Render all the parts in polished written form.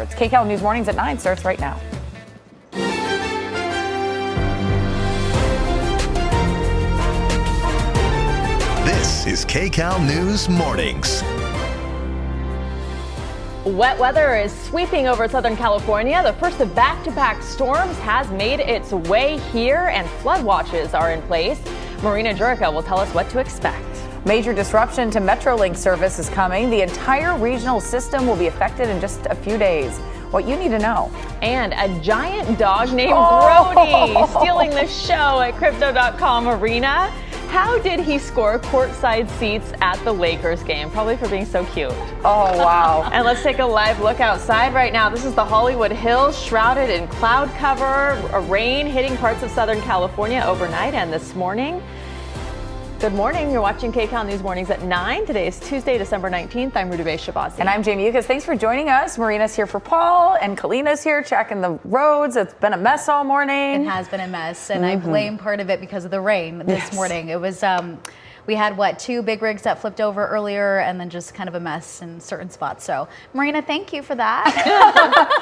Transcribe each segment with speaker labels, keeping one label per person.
Speaker 1: Kcal News Mornings at 9 starts right now.
Speaker 2: This is Kcal News Mornings.
Speaker 3: Wet weather is sweeping over Southern California. The first of back-to-back storms has made its way here, and flood watches are in place. Marina Jurica will tell us what to expect.
Speaker 1: Major disruption to Metrolink service is coming. The entire regional system will be affected in just a few days. What you need to know.
Speaker 3: And a giant dog named Brody stealing the show at Crypto.com Arena. How did he score courtside seats at the Lakers game? Probably for being so cute.
Speaker 1: Oh, wow.
Speaker 3: And let's take a live look outside right now. This is the Hollywood Hills, shrouded in cloud cover, rain hitting parts of Southern California overnight and this morning. Good morning. You're watching Kcal News Mornings at 9. Today is Tuesday, December 19th. I'm Rudabeh Shabazzi.
Speaker 1: And I'm Jamie Yukas. Thanks for joining us. Marina's here for Paul, and Kalina's here checking the roads. It's been a mess all morning.
Speaker 4: It has been a mess, and I blame part of it because of the rain this morning. It was, we had, two big rigs that flipped over earlier, and then just kind of a mess in certain spots. So, Marina, thank you for that.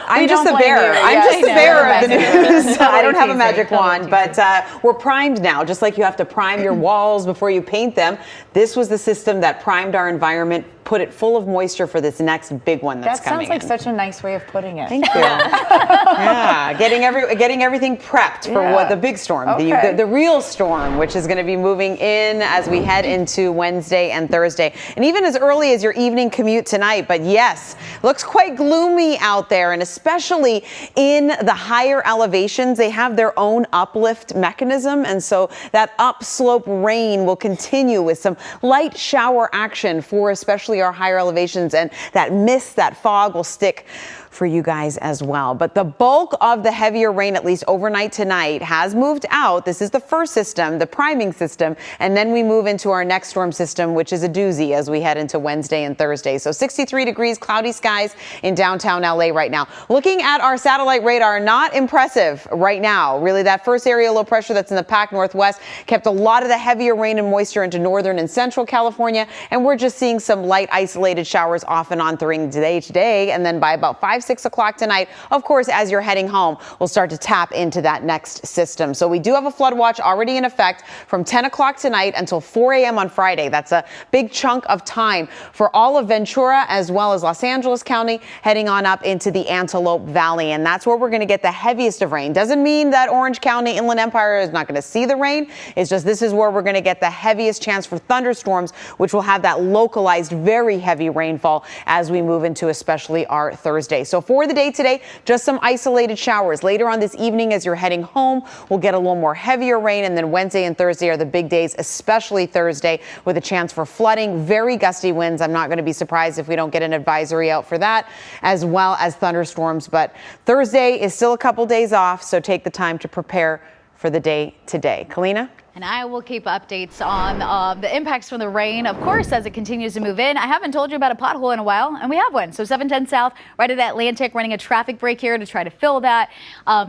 Speaker 5: I'm just the bearer. I'm just the bearer of the news. I don't have a magic wand, but we're primed now. Just like you have to prime your walls before you paint them, this was the system that primed our environment, put it full of moisture for this next big one that's coming.
Speaker 1: That sounds like such a nice way of putting it.
Speaker 5: Thank you. Yeah, getting everything prepped for what the big storm, the real storm, which is going to be moving in as we head into Wednesday and Thursday, and even as early as your evening commute tonight. But yes, looks quite gloomy out there, and especially in the higher elevations, they have their own uplift mechanism, and so that upslope rain will continue with some light shower action for especially our higher elevations, and that mist, that fog will stick for you guys as well. But the bulk of the heavier rain, at least overnight tonight, has moved out. This is the first system, the priming system, and then we move into our next storm system, which is a doozy as we head into Wednesday and Thursday. So 63 degrees, cloudy skies in downtown LA right now. Looking at our satellite radar, not impressive right now. Really, that first area low pressure that's in the Pac Northwest kept a lot of the heavier rain and moisture into northern and central California, and we're just seeing some light isolated showers off and on during today, and then by about 5-6 o'clock tonight, of course, as you're heading home, we'll start to tap into that next system. So we do have a flood watch already in effect from 10 o'clock tonight until 4 a.m. on Friday. That's a big chunk of time for all of Ventura as well as Los Angeles County, heading on up into the Antelope Valley. And that's where we're going to get the heaviest of rain. Doesn't mean that Orange County, Inland Empire is not going to see the rain. It's just this is where we're going to get the heaviest chance for thunderstorms, which will have that localized, very heavy rainfall as we move into especially our Thursday. So for the day today, just some isolated showers. Later on this evening as you're heading home, we'll get a little more heavier rain, and then Wednesday and Thursday are the big days, especially Thursday, with a chance for flooding, very gusty winds. I'm not going to be surprised if we don't get an advisory out for that, as well as thunderstorms. But Thursday is still a couple days off, so take the time to prepare for the day today. Kalina?
Speaker 4: And I will keep updates on the impacts from the rain, of course, as it continues to move in. I haven't told you about a pothole in a while, and we have one. So 710 South, right at Atlantic, running a traffic break here to try to fill that.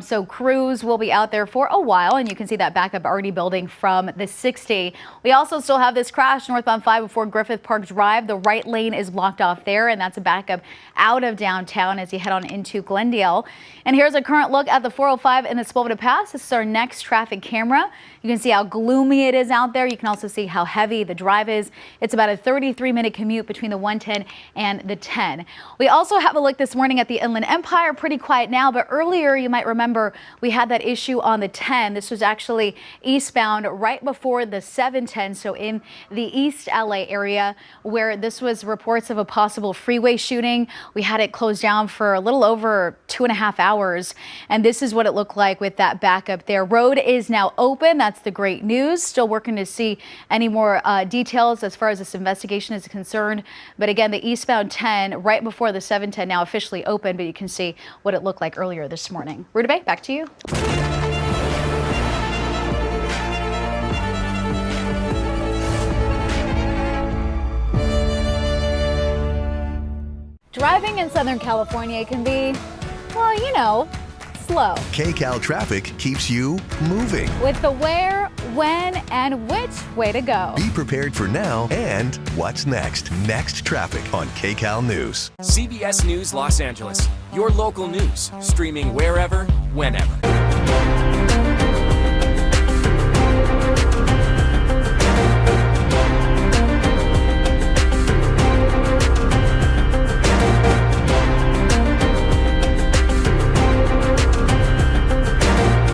Speaker 4: So crews will be out there for a while, and you can see that backup already building from the 60. We also still have this crash northbound 5 before Griffith Park Drive. The right lane is blocked off there, and that's a backup out of downtown as you head on into Glendale. And here's a current look at the 405 in the Sepulveda Pass. This is our next traffic camera. You can see how gloomy it is out there. You can also see how heavy the drive is. It's about a 33-minute commute between the 110 and the 10. We also have a look this morning at the Inland Empire. Pretty quiet now, but earlier you might remember we had that issue on the 10. This was actually eastbound right before the 710, so in the East LA area, where this was reports of a possible freeway shooting. We had it closed down for a little over 2.5 hours, and this is what it looked like with that backup there. Road is now open. That's the great news. Still working to see any more details as far as this investigation is concerned. But again, the eastbound 10 right before the 710 now officially open, but you can see what it looked like earlier this morning. Rudabeh, back to you. Driving in Southern California can be, well, you know, slow.
Speaker 2: Kcal traffic keeps you moving.
Speaker 4: With the where, when, and which way to go.
Speaker 2: Be prepared for now and what's next. Next traffic on Kcal News.
Speaker 6: CBS News Los Angeles. Your local news, streaming wherever, whenever.